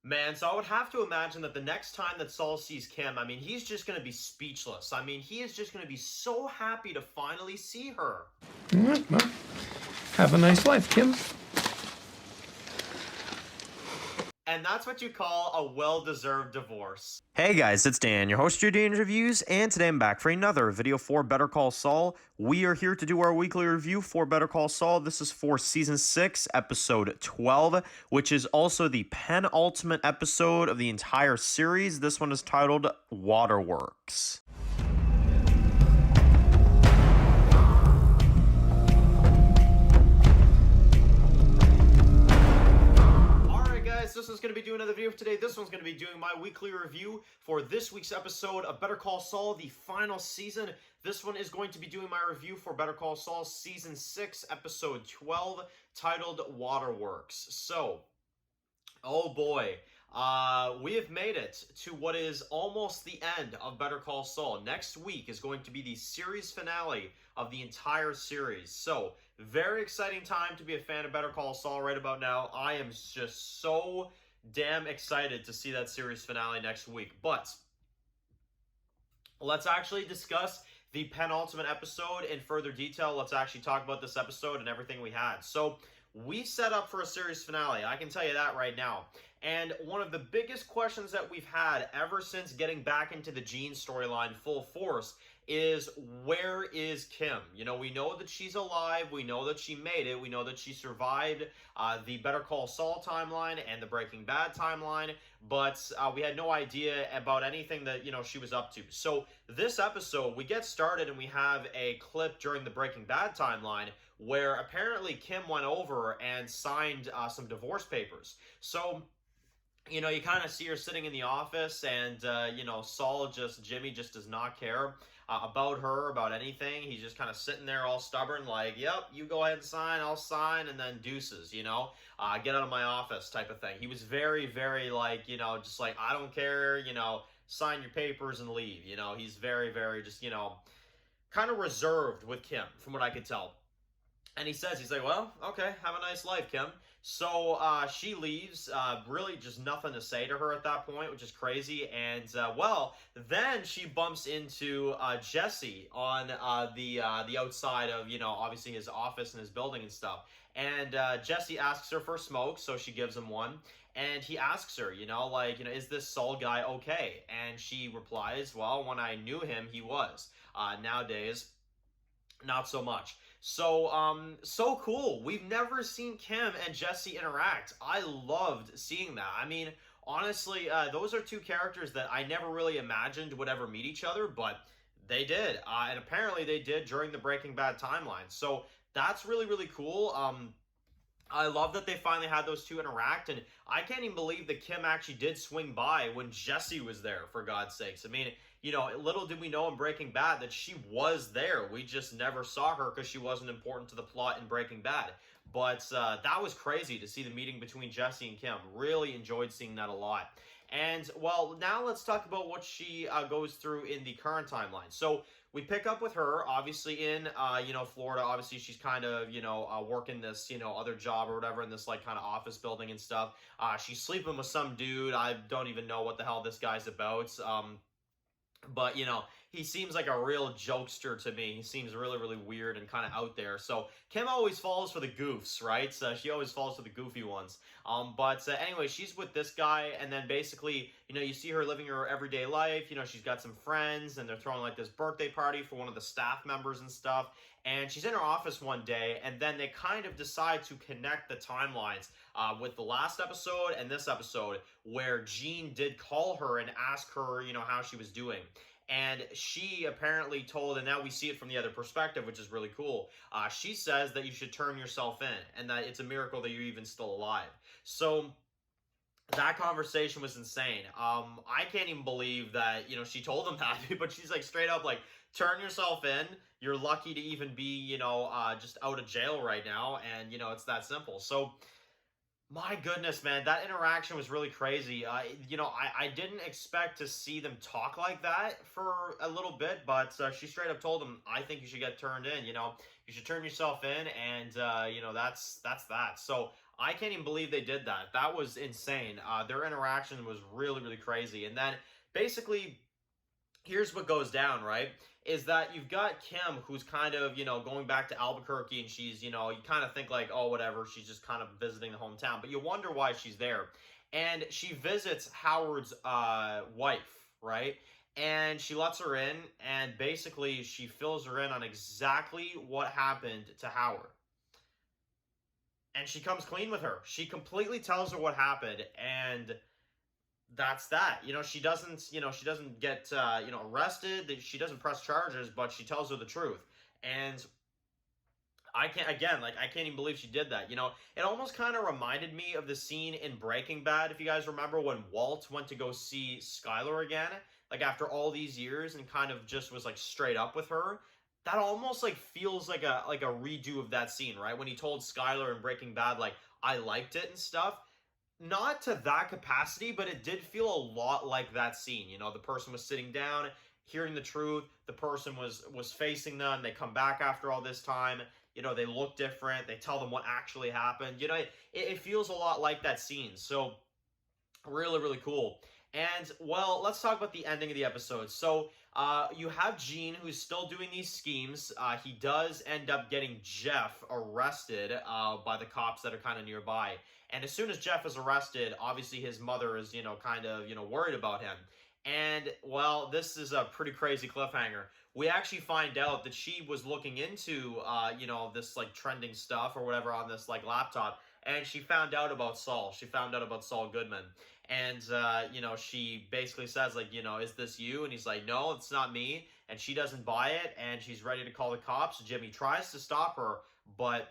Man, so I would have to imagine that the next time that Saul sees Kim, I mean, he's just going to be speechless. I mean, he is just going to be so happy to finally see her. All right, well, have a nice life, Kim. And that's what you call a well-deserved divorce. Hey guys, it's Dan, your host of your Dan's Reviews, and today I'm back for another video for Better Call Saul. We are here to do our weekly review for Better Call Saul. This is for Season 6, Episode 12, which is also the penultimate episode of the entire series. This one is titled Waterworks. This is going to be doing another video for today. This one's going to be doing my weekly review for this week's episode of Better Call Saul, the final season. This one is going to be doing my review for Better Call Saul Season 6, Episode 12, titled Waterworks. So, oh boy, we have made it to what is almost the end of Better Call Saul. Next week is going to be the series finale of the entire series. So, very exciting time to be a fan of Better Call Saul right about now. I am just so damn excited to see that series finale next week. But let's actually discuss the penultimate episode in further detail. Let's actually talk about this episode and everything we had. So, we set up for a series finale, I can tell you that right now. And one of the biggest questions that we've had ever since getting back into the Jean storyline full force is, where is Kim? You know, we know that she's alive, we know that she made it, we know that she survived the Better Call Saul timeline and the Breaking Bad timeline, but we had no idea about anything that, you know, she was up to. So this episode, we get started and we have a clip during the Breaking Bad timeline where apparently Kim went over and signed some divorce papers. So, you know, you kind of see her sitting in the office and, you know, Jimmy just does not care about her, about anything. He's just kind of sitting there all stubborn, like, yep, you go ahead and sign, I'll sign, and then deuces, you know, get out of my office type of thing. He was very, very, like, you know, just like, I don't care, you know, sign your papers and leave, you know. He's very, very just, you know, kind of reserved with Kim, from what I could tell. And he's like, well, okay, have a nice life, Kim. So she leaves, really just nothing to say to her at that point, which is crazy. And, well, then she bumps into Jesse on the outside of, you know, obviously his office and his building and stuff. And Jesse asks her for a smoke, so she gives him one. And he asks her, you know, like, you know, is this Saul guy okay? And she replies, well, when I knew him, he was. Nowadays, not so much. So, so cool. We've never seen Kim and Jesse interact. I loved seeing that. I mean, honestly, those are two characters that I never really imagined would ever meet each other, but they did. And apparently they did during the Breaking Bad timeline. So that's really, really cool. I love that they finally had those two interact, and I can't even believe that Kim actually did swing by when Jesse was there, for God's sakes. I mean, you know, little did we know in Breaking Bad that she was there. We just never saw her because she wasn't important to the plot in Breaking Bad. But that was crazy to see the meeting between Jesse and Kim. Really enjoyed seeing that a lot. And, well, now let's talk about what she goes through in the current timeline. So we pick up with her, obviously, in, you know, Florida. Obviously, she's kind of, you know, working this, you know, other job or whatever in this, like, kind of office building and stuff. She's sleeping with some dude. I don't even know what the hell this guy's about. But, you know, he seems like a real jokester to me. He seems really, really weird and kind of out there. So Kim always falls for the goofs, right? So she always falls for the goofy ones. But anyway, she's with this guy, and then basically, you know, you see her living her everyday life. You know, she's got some friends, and they're throwing like this birthday party for one of the staff members and stuff. And she's in her office one day, and then they kind of decide to connect the timelines with the last episode and this episode, where Jean did call her and ask her, you know, how she was doing. And she apparently told, and now we see it from the other perspective, which is really cool. She says that you should turn yourself in, and that it's a miracle that you're even still alive. So that conversation was insane. I can't even believe that, you know, she told him that, but she's like straight up like, turn yourself in. You're lucky to even be, you know, just out of jail right now. And, you know, it's that simple. So, my goodness, man, that interaction was really crazy. You know, I didn't expect to see them talk like that for a little bit, but she straight up told him, I think you should get turned in, you know. You should turn yourself in, and, you know, that's that. So I can't even believe they did that. That was insane. Their interaction was really, really crazy. And then basically, here's what goes down, right? Is that you've got Kim, who's kind of, going back to Albuquerque, and she's, you kind of think like, oh, whatever, she's just kind of visiting the hometown, but you wonder why she's there. And she visits Howard's wife, right? And she lets her in, and basically she fills her in on exactly what happened to Howard. And she comes clean with her. She completely tells her what happened, and that's that. She doesn't get arrested. She doesn't press charges, but she tells her the truth. And I can't even believe she did that. It almost kind of reminded me of the scene in Breaking Bad, if you guys remember, when Walt went to go see Skylar again, like after all these years, and kind of just was like straight up with her. That almost like feels like a redo of that scene, right? When he told Skylar in Breaking Bad, like, I liked it and stuff. Not to that capacity, but it did feel a lot like that scene. The person was sitting down, hearing the truth. The person was facing them. They come back after all this time. They look different. They tell them what actually happened. It feels a lot like that scene. So really, really cool. And, well, let's talk about the ending of the episode. So, you have Gene, who's still doing these schemes. He does end up getting Jeff arrested by the cops that are kind of nearby. And as soon as Jeff is arrested, obviously his mother is, kind of, worried about him. And, well, this is a pretty crazy cliffhanger. We actually find out that she was looking into, this, like, trending stuff or whatever on this, like, laptop. And she found out about Saul. She found out about Saul Goodman. And, she basically says, like, is this you? And he's like, no, it's not me. And she doesn't buy it. And she's ready to call the cops. Jimmy tries to stop her, but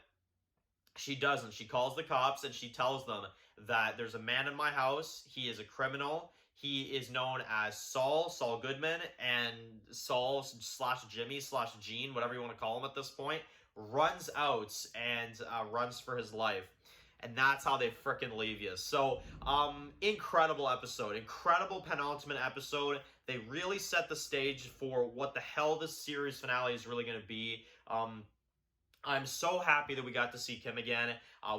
she doesn't. She calls the cops and she tells them that there's a man in my house. He is a criminal. He is known as Saul Goodman, and Saul slash Jimmy slash Gene, whatever you want to call him at this point, runs out and runs for his life. And that's how they frickin' leave you. So, incredible episode. Incredible penultimate episode. They really set the stage for what the hell this series finale is really going to be. I'm so happy that we got to see Kim again.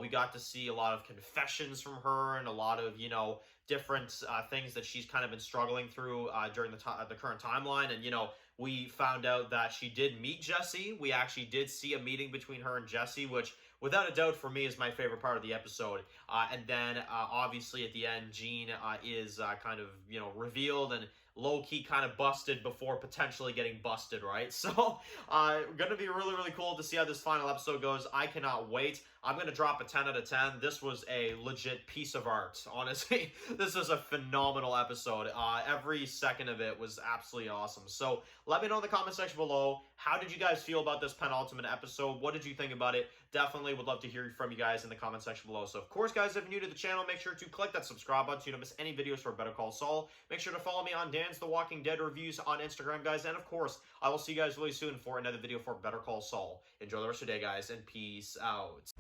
We got to see a lot of confessions from her and a lot of, different things that she's kind of been struggling through during the current timeline. And, we found out that she did meet Jesse. We actually did see a meeting between her and Jesse, which, without a doubt, for me, is my favorite part of the episode. And then, obviously, at the end, Gene is kind of, revealed and low-key kind of busted before potentially getting busted, right? So, going to be really, really cool to see how this final episode goes. I cannot wait. I'm going to drop a 10 out of 10. This was a legit piece of art, honestly. This was a phenomenal episode. Every second of it was absolutely awesome. So, let me know in the comment section below, how did you guys feel about this penultimate episode? What did you think about it? Definitely would love to hear from you guys in the comment section below. So, of course, guys, if you're new to the channel, make sure to click that subscribe button so you don't miss any videos for Better Call Saul. Make sure to follow me on Dan's The Walking Dead reviews on Instagram, guys. And, of course, I will see you guys really soon for another video for Better Call Saul. Enjoy the rest of your day, guys, and peace out.